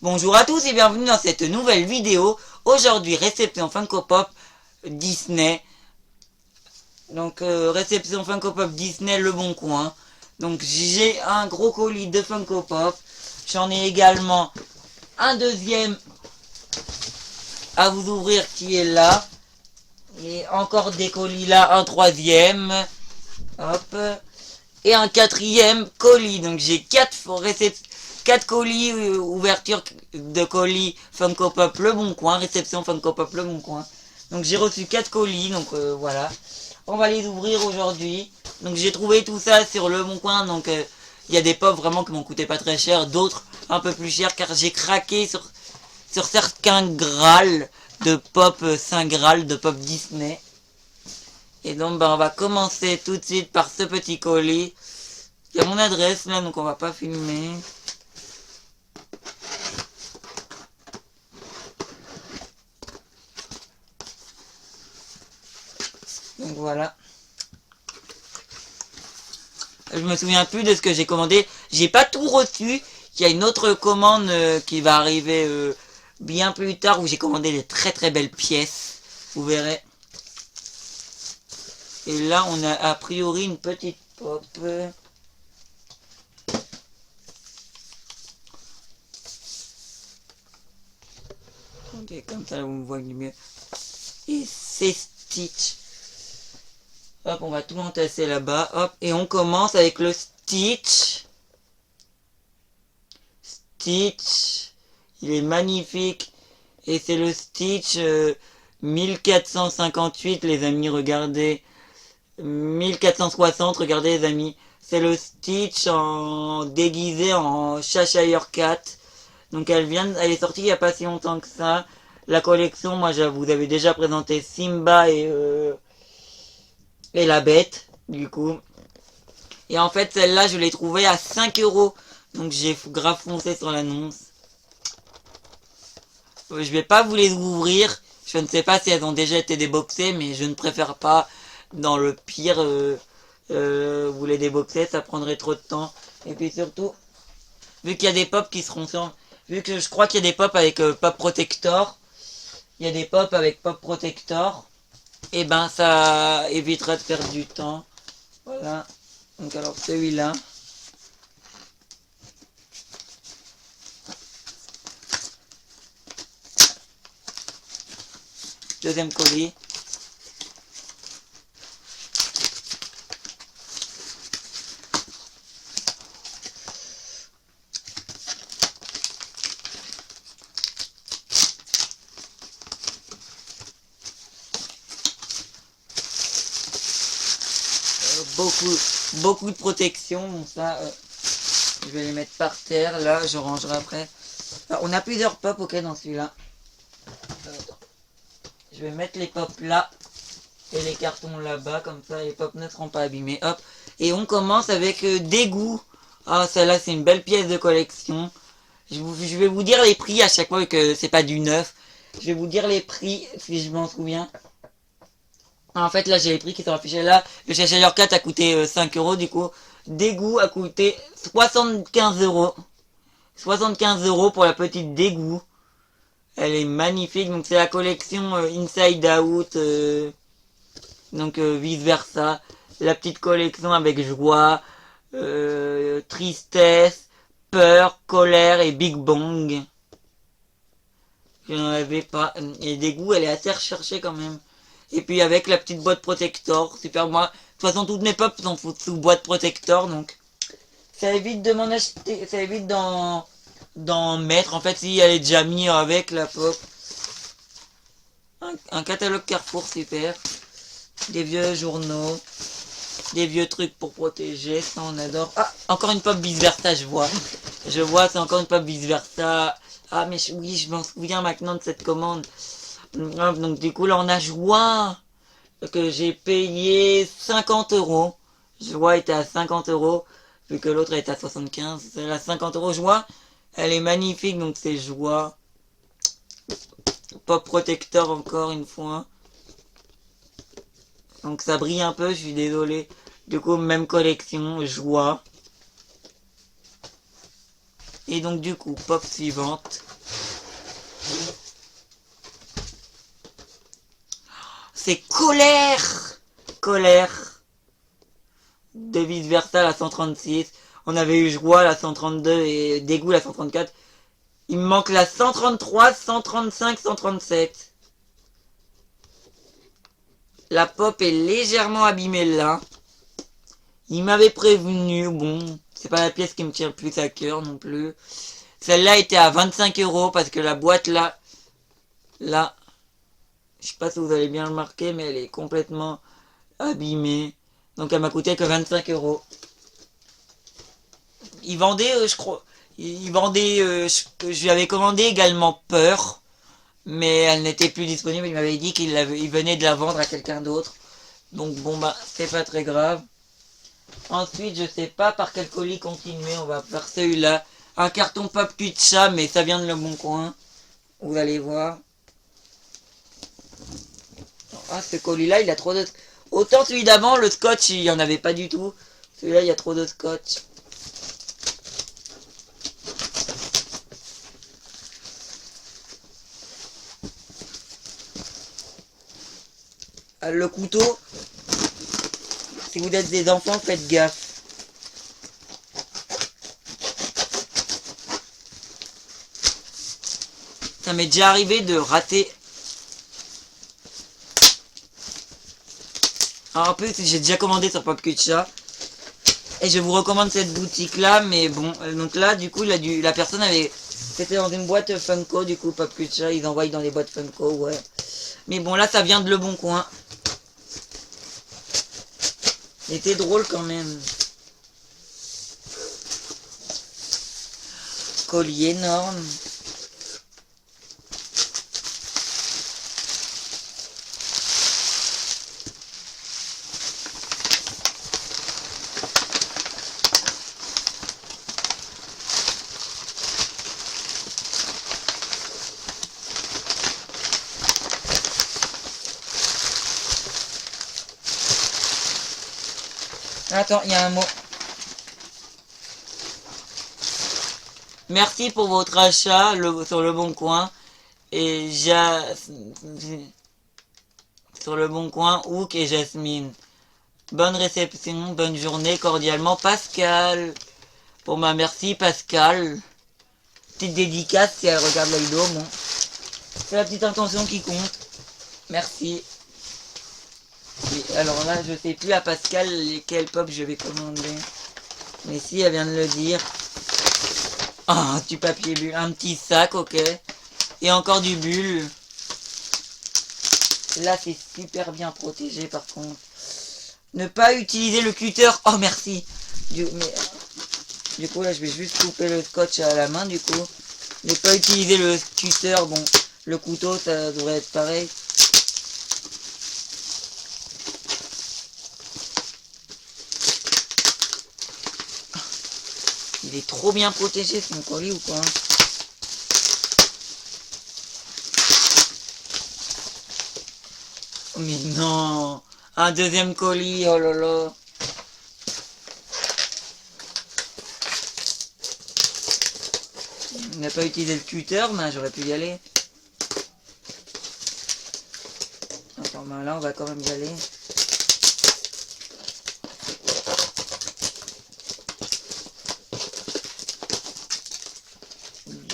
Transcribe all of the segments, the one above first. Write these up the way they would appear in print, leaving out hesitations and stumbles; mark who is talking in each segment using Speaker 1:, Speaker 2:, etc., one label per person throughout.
Speaker 1: Bonjour à tous et bienvenue dans cette nouvelle vidéo. Aujourd'hui, réception Funko Pop Disney. Donc, réception Funko Pop Disney Le Bon Coin. Donc, j'ai un gros colis de Funko Pop. J'en ai également un deuxième à vous ouvrir qui est là. Et encore des colis là, un troisième. Hop. Et un quatrième colis. Donc, j'ai quatre colis, ouverture de colis Funko Pop Le Bon Coin, réception Funko Pop Le Bon Coin. Donc j'ai reçu 4 colis, donc voilà. On va les ouvrir aujourd'hui. Donc j'ai trouvé tout ça sur Le Bon Coin, donc il y a des pop vraiment qui m'ont coûté pas très cher, d'autres un peu plus cher car j'ai craqué sur certains Graal de pop, Saint Graal de pop Disney. Et donc on va commencer tout de suite par ce petit colis. Il y a mon adresse là, donc on va pas filmer. Donc voilà. Je me souviens plus de ce que j'ai commandé. J'ai pas tout reçu. Il y a une autre commande qui va arriver bien plus tard où j'ai commandé des très très belles pièces. Vous verrez. Et là on a a priori une petite pop. Attendez, comme ça vous me voyez mieux. Et c'est Stitch. Hop, on va tout entasser là-bas. Hop, et on commence avec le Stitch. Stitch, il est magnifique. Et c'est le Stitch 1458, les amis, regardez. 1460, regardez les amis. C'est le Stitch en déguisé en Cheshire Cat. Donc elle est sortie il n'y a pas si longtemps que ça. La collection, moi je vous avais déjà présenté Simba et la bête, du coup. Et en fait, celle-là, je l'ai trouvée à 5 €. Donc j'ai grave foncé sur l'annonce. Je vais pas vous les ouvrir. Je ne sais pas si elles ont déjà été déboxées, mais je ne préfère pas. Dans le pire, vous les déboxer, ça prendrait trop de temps. Et puis surtout, vu qu'il y a des pops qui seront sur... Vu que je crois qu'il y a des pops avec pop protector. Il y a des pops avec pop protector. Et ben ça évitera de perdre du temps. Voilà. Donc alors celui-là. Deuxième colis. Beaucoup de protection. Donc ça, je vais les mettre par terre. Là, je rangerai après. Alors, on a plusieurs pops, ok, dans celui-là. Je vais mettre les pops là et les cartons là-bas, comme ça les pops ne seront pas abîmés. Hop. Et on commence avec Dégoût. Ah, celle-là, c'est une belle pièce de collection. Je vais vous dire les prix à chaque fois que c'est pas du neuf. Je vais vous dire les prix si je m'en souviens. En fait, là, j'ai les prix qui sont affichés là. Le Cheshire Cat a coûté 5 € du coup. Dégoût a coûté 75 €. 75 € pour la petite Dégoût. Elle est magnifique. Donc, c'est la collection Inside Out. Donc, vice versa. La petite collection avec joie, tristesse, peur, colère et Big Bang. Je n'en avais pas. Et Dégoût, elle est assez recherchée quand même. Et puis avec la petite boîte protector, super. Moi, de toute façon, toutes mes pops sont sous boîte protector, donc ça évite de m'en acheter, ça évite d'en mettre. En fait, si elle est déjà mise avec la pop. Un catalogue Carrefour, super. Des vieux journaux, des vieux trucs pour protéger, ça on adore. Ah, encore une pop vice versa, je vois. Je vois, c'est encore une pop vice versa. Ah, mais oui, je m'en souviens maintenant de cette commande. Donc du coup là on a Joie que j'ai payé 50 €. Joie était à 50 € vu que l'autre était à 75. C'est à 50 € Joie. Elle est magnifique donc c'est Joie. Pop protector encore une fois. Donc ça brille un peu, je suis désolé. Du coup même collection Joie. Et donc du coup pop suivante. C'est Colère. Colère. De vice versa la 136. On avait eu Joie la 132 et Dégoût la 134. Il me manque la 133, 135, 137. La pop est légèrement abîmée là. Il m'avait prévenu. Bon, c'est pas la pièce qui me tient le plus à cœur non plus. Celle-là était à 25 € parce que la boîte là, je sais pas si vous allez bien le remarquer, mais elle est complètement abîmée. Donc elle m'a coûté que 25 €. Il vendait, je crois, il vendait, je lui avais commandé également Peur, mais elle n'était plus disponible. Il m'avait dit il venait de la vendre à quelqu'un d'autre. Donc bon bah c'est pas très grave. Ensuite je sais pas par quel colis continuer. On va faire celui-là. Un carton pop cul de chat, mais ça vient de Le Bon Coin. Vous allez voir. Ah ce colis là il a trop de... Autant celui d'avant, le scotch il y en avait pas du tout. Celui-là il y a trop de scotch. Le couteau, si vous êtes des enfants, faites gaffe. Ça m'est déjà arrivé de rater. Alors, en plus, j'ai déjà commandé sur Popculture. Et je vous recommande cette boutique là, mais bon, donc là, du coup, la personne avait... C'était dans une boîte Funko, du coup, Popculture, ils envoient dans les boîtes Funko, ouais. Mais bon, là, ça vient de Le Bon Coin. C'était drôle quand même. Collier énorme. Attends, il y a un mot. Merci pour votre achat sur Le Bon Coin. Et sur Le Bon Coin, Hook et Jasmine. Bonne réception, bonne journée, cordialement Pascal. Bon bah merci Pascal. Petite dédicace si elle regarde la vidéo, bon. C'est la petite intention qui compte. Merci. Et alors là, je sais plus à Pascal lesquels pop je vais commander. Mais si, elle vient de le dire. Ah, du papier bulle. Un petit sac, ok. Et encore du bulle. Là, c'est super bien protégé par contre. Ne pas utiliser le cutter. Oh, merci. Du coup, là, je vais juste couper le scotch à la main, du coup. Ne pas utiliser le cutter. Bon, le couteau, ça devrait être pareil. Il est trop bien protégé, son colis ou quoi? Mais non! Un deuxième colis, oh là là! Il n'a pas utilisé le cutter, mais j'aurais pu y aller. Attends, ben là, on va quand même y aller.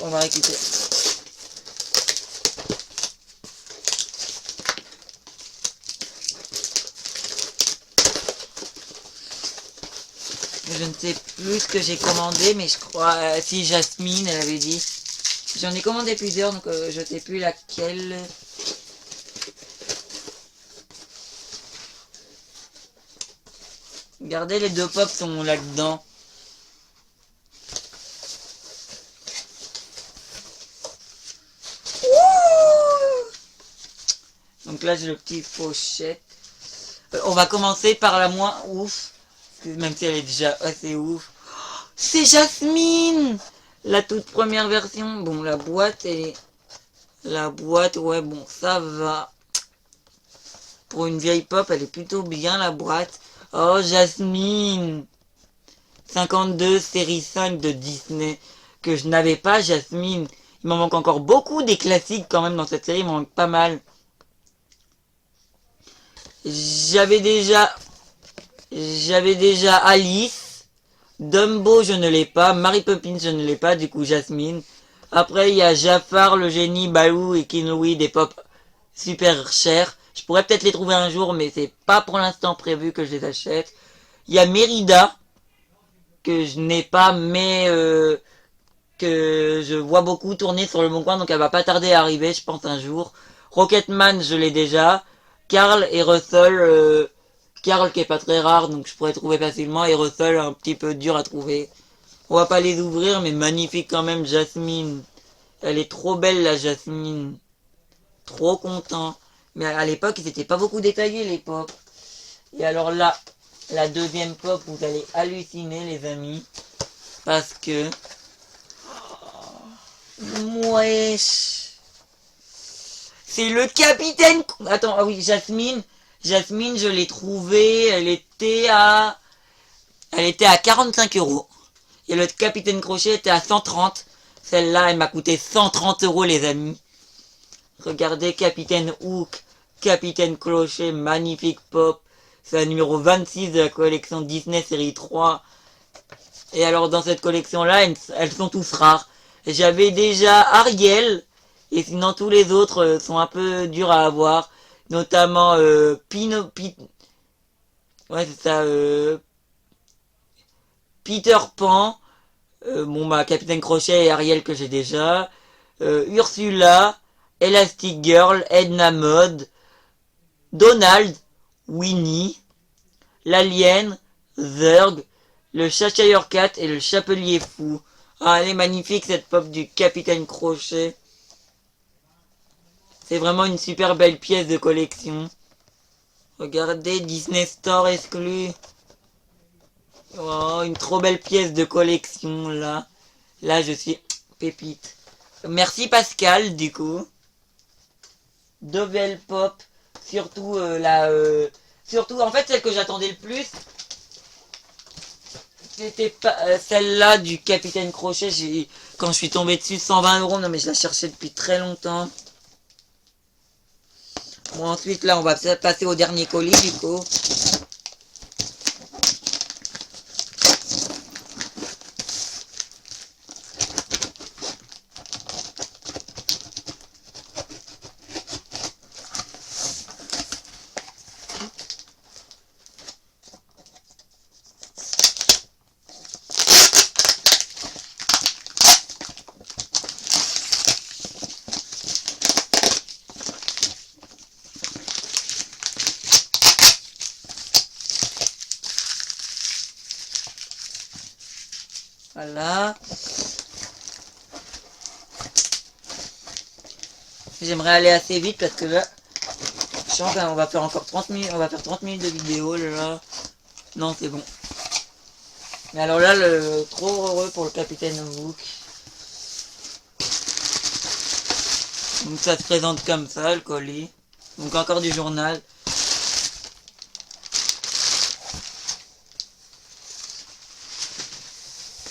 Speaker 1: On va récupérer. Je ne sais plus ce que j'ai commandé, mais je crois... si Jasmine, elle avait dit. J'en ai commandé plusieurs, donc je ne sais plus laquelle. Regardez, les deux pops sont là-dedans. Donc là, j'ai le petit pochette. On va commencer par la moins ouf. Même si elle est déjà assez ouf. C'est Jasmine! La toute première version. Bon, la boîte est... La boîte, ouais, bon, ça va. Pour une vieille pop, elle est plutôt bien, la boîte. Oh, Jasmine! 52 série 5 de Disney. Que je n'avais pas, Jasmine. Il m'en manque encore beaucoup des classiques quand même dans cette série. Il m'en manque pas mal. J'avais déjà... J'avais déjà Alice. Dumbo, je ne l'ai pas. Mary Poppins, je ne l'ai pas. Du coup, Jasmine. Après, il y a Jafar, le génie, Baloo et Kinui, des pop super chers. Je pourrais peut-être les trouver un jour, mais c'est pas pour l'instant prévu que je les achète. Il y a Mérida, que je n'ai pas, mais que je vois beaucoup tourner sur le bon coin, donc elle va pas tarder à arriver, je pense, un jour. Rocketman, je l'ai déjà. Carl et Russell, Carl qui est pas très rare, donc je pourrais trouver facilement, et Russell un petit peu dur à trouver. On va pas les ouvrir, mais magnifique quand même, Jasmine. Elle est trop belle, la Jasmine. Trop content. Mais à l'époque, ils étaient pas beaucoup détaillés, les pop. Et alors là, la deuxième pop, vous allez halluciner, les amis. Parce que... Wesh. C'est le capitaine... Attends, ah oui, Jasmine. Jasmine, je l'ai trouvée. Elle était à 45 euros. Et le capitaine Crochet était à 130. Celle-là, elle m'a coûté 130 euros, les amis. Regardez, Capitaine Hook, Capitaine Crochet, magnifique pop. C'est la numéro 26 de la collection Disney série 3. Et alors, dans cette collection-là, elles sont tous rares. J'avais déjà Ariel. Et sinon, tous les autres sont un peu durs à avoir. Notamment, ouais, c'est ça, Peter Pan. Bon, bah, Capitaine Crochet et Ariel que j'ai déjà. Ursula, Elastic Girl, Edna Mode, Donald, Winnie, l'Alien, Zurg, le Cheshire Cat et le Chapelier Fou. Ah, elle est magnifique cette pop du Capitaine Crochet. C'est vraiment une super belle pièce de collection. Regardez, Disney Store exclu. Oh, une trop belle pièce de collection là. Là, je suis pépite. Merci Pascal, du coup. De belles pop. Surtout surtout, en fait, celle que j'attendais le plus, c'était pas celle-là du Capitaine Crochet. Quand je suis tombé dessus, 120 euros. Non, mais je la cherchais depuis très longtemps. Bon, ensuite, là, on va passer au dernier colis, du coup. Voilà. J'aimerais aller assez vite parce que là, je sens qu'on va faire encore 30 minutes, on va faire 30 minutes de vidéo là. Non, c'est bon. Mais alors là, trop heureux pour le Capitaine Hook. Donc ça se présente comme ça, le colis. Donc encore du journal.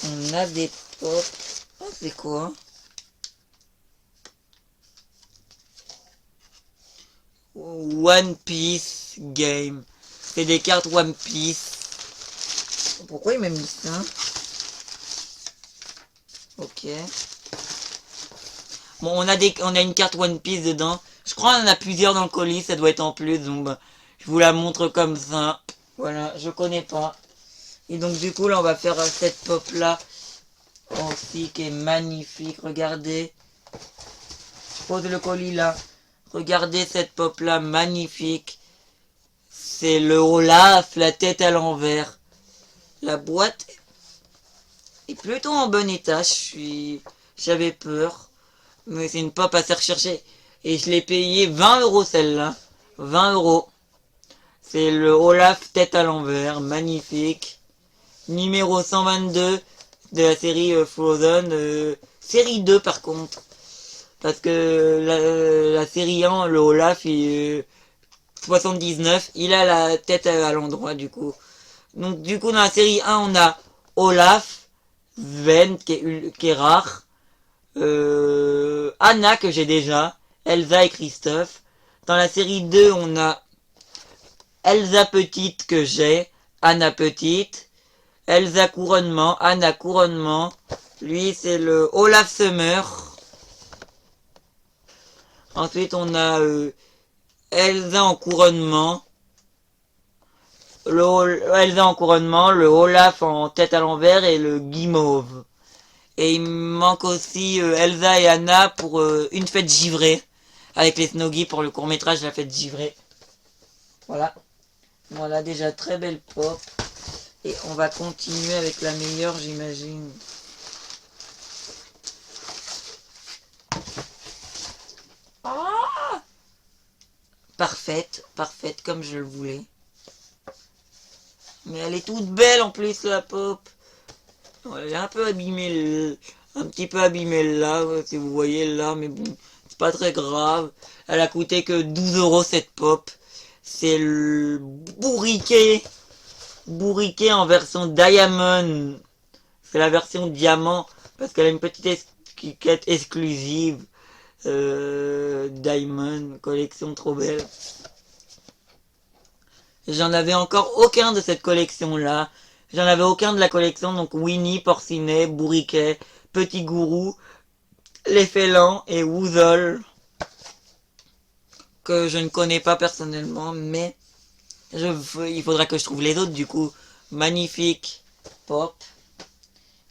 Speaker 1: On a des pop. Oh, c'est quoi? One Piece Game. C'est des cartes One Piece. Pourquoi il m'a mis ça? Ok. Bon, on a une carte One Piece dedans. Je crois qu'on en a plusieurs dans le colis, ça doit être en plus. Donc, bah, je vous la montre comme ça. Voilà, je connais pas. Et donc, du coup, là, on va faire cette pop-là. Aussi, qui est magnifique. Regardez. Je pose le colis là. Regardez cette pop-là, magnifique. C'est le Olaf, la tête à l'envers. La boîte est plutôt en bon état. J'avais peur. Mais c'est une pop assez recherchée. Et je l'ai payé 20 euros celle-là. 20 euros. C'est le Olaf tête à l'envers. Magnifique. Numéro 122 de la série Frozen. Série 2 par contre. Parce que la série 1, le Olaf, 79, il a la tête à l'endroit du coup. Donc du coup dans la série 1, on a Olaf, Sven qui est rare. Anna que j'ai déjà, Elsa et Christophe. Dans la série 2, on a Elsa petite que j'ai, Anna petite, Elsa couronnement, Anna couronnement, lui c'est le Olaf Summer. Ensuite on a Elsa en couronnement, Elsa en couronnement, le Olaf en tête à l'envers et le guimauve. Et il me manque aussi Elsa et Anna pour une fête givrée. Avec les Snoggy pour le court-métrage La fête givrée. Voilà. Voilà, déjà très belle pop. Et on va continuer avec la meilleure, j'imagine. Ah, parfaite, parfaite comme je le voulais. Mais elle est toute belle en plus, la pop. Elle est un peu abîmée, un petit peu abîmée là, si vous voyez là, mais bon, c'est pas très grave. Elle a coûté que 12 € cette pop. C'est le bourriquet en version Diamond. C'est la version diamant, parce qu'elle a une petite étiquette exclusive. Diamond, collection trop belle. J'en avais encore aucun de cette collection-là. J'en avais aucun de la collection, donc Winnie, Porcinet, Bourriquet, Petit Gourou, Les Félans et Woozle, que je ne connais pas personnellement, mais il faudra que je trouve les autres, du coup. Magnifique pop.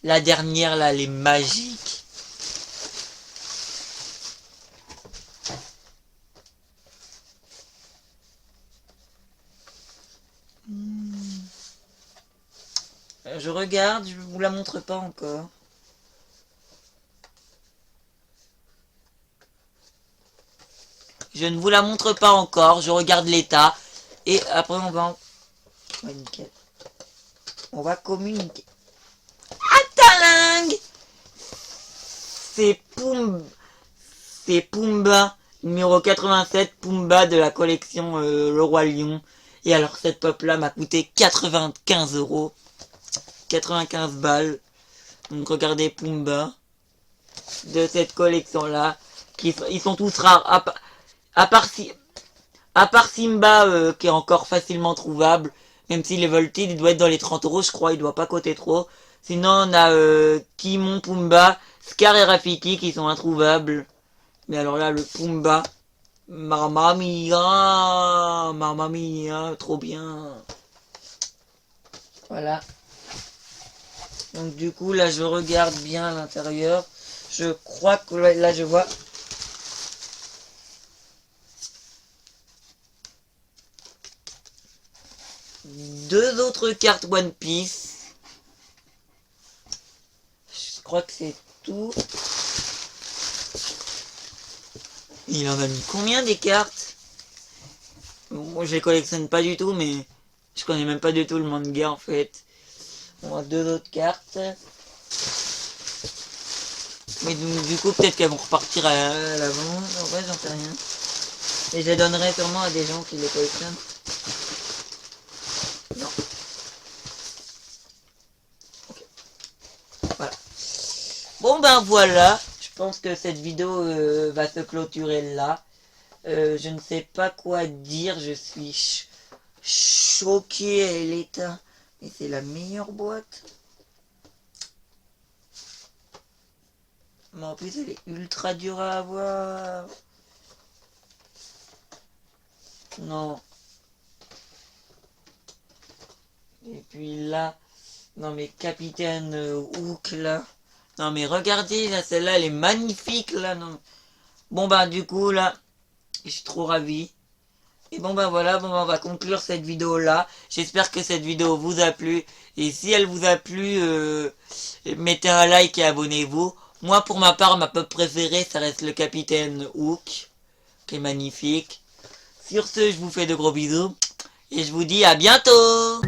Speaker 1: La dernière, là, elle est magique. Je regarde, je vous la montre pas encore. Je ne vous la montre pas encore, je regarde l'état. Et après on va... Ouais, nickel. On va communiquer. Ataling. C'est Pumba, numéro 87, Pumba de la collection Le Roi Lion. Et alors cette pop là m'a coûté 95 €. 95 balles. Donc regardez Pumba de cette collection là. Ils sont tous rares. À part Simba qui est encore facilement trouvable. Même si les Volted il doit être dans les 30 € je crois. Il doit pas coûter trop. Sinon on a Timon, Pumba, Scar et Rafiki qui sont introuvables. Mais alors là le Pumba. Mamma mia, trop bien. Voilà. Donc du coup là je regarde bien à l'intérieur. Je crois que là je vois. Deux autres cartes One Piece. Je crois que c'est tout. Il en a mis combien des cartes? Moi je les collectionne pas du tout, mais je connais même pas du tout le manga en fait. On a deux autres cartes. Mais du coup peut-être qu'elles vont repartir à l'avant. En vrai j'en sais rien. Et je les donnerai sûrement à des gens qui les collectionnent. Non. Ok. Voilà. Bon ben voilà. Je pense que cette vidéo va se clôturer là. Je ne sais pas quoi dire. Je suis choqué à l'état. Mais c'est la meilleure boîte. Mais en plus elle est ultra dure à avoir. Non. Et puis là. Non mais Capitaine Hook là. Non mais regardez là, celle-là elle est magnifique là. Non. Bon bah du coup là. Je suis trop ravi. Et bon ben voilà, bon ben on va conclure cette vidéo là. J'espère que cette vidéo vous a plu. Et si elle vous a plu, mettez un like et abonnez-vous. Moi pour ma part, ma pop préférée, ça reste le Capitaine Hook, qui est magnifique. Sur ce, je vous fais de gros bisous. Et je vous dis à bientôt.